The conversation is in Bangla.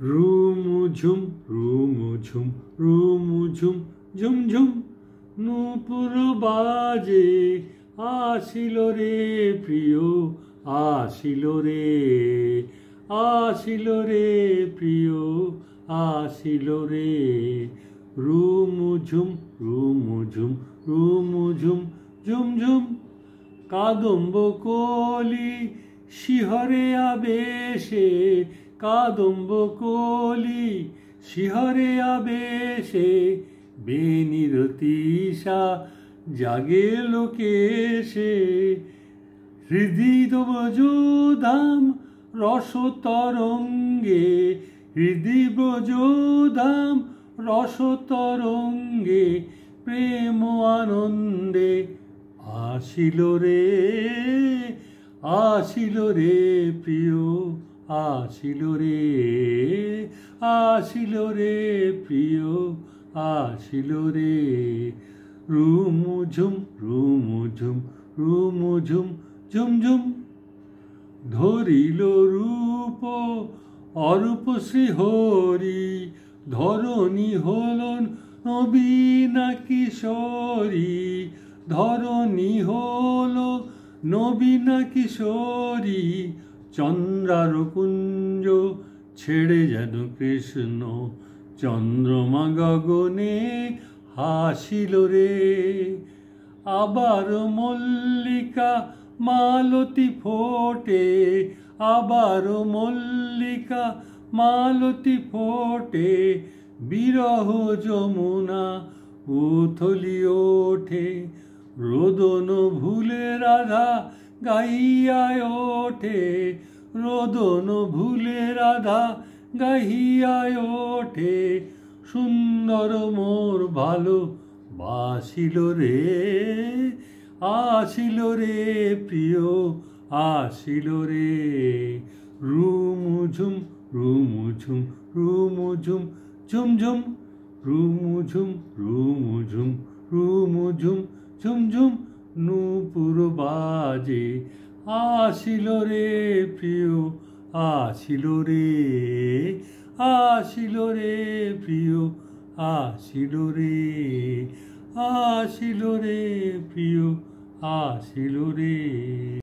রুমুঝুম রুমুঝুম রুমুঝুম ঝুমঝুম নূপুর বাজে আসিল রে প্রিয় আসিল রে প্রিয় আসিল রে রুমুঝুম রুমুঝুম রুমুঝুম ঝুমঝুম কাদম্ব কলি শিহরে আবেশে কাদম্ব কলি শিহরে আবেশে বেনিরতিশা জাগে লোকেশে হৃদি ব্রজধাম রসতরঙ্গে হৃদি ব্রজধাম রসতরঙ্গে প্রেম আনন্দে আসিল রে প্রিয় আসিল রে প্রিয় আসিল রে রুমুঝুম রুমুঝুম রুমুঝুম ঝুমঝুম ধরিল রূপ অরূপ শ্রীহরি ধরণী হল নবীনা কিশোরী ধরণী হল নবীনা কিশোরী চন্দ্রার কুঞ্জ ছেড়ে যেন কৃষ্ণ চন্দ্রমা গগনে হাসিল রে আবার মল্লিকা মালতী ফোটে আবার মল্লিকা মালতী ফোটে বিরহ যমুনা উথলি ওঠে রোদন ভুলে রাধা গাইয়ায় ওঠে রোদন ভুলে রাধা গাইয়ায় ওঠে সুন্দর মোর ভালো বাসিল রে প্রিয় আসিল রে রুমুঝুম রুমুঝুম রুমুঝুম ঝুমঝুম রুমুঝুম রুমুঝুম রুমুঝুম ঝুমঝুম নূপুর বাজে আসিল রে প্রিয় আসিল রে প্রিয় আসিল রে প্রিয় আসিল রে।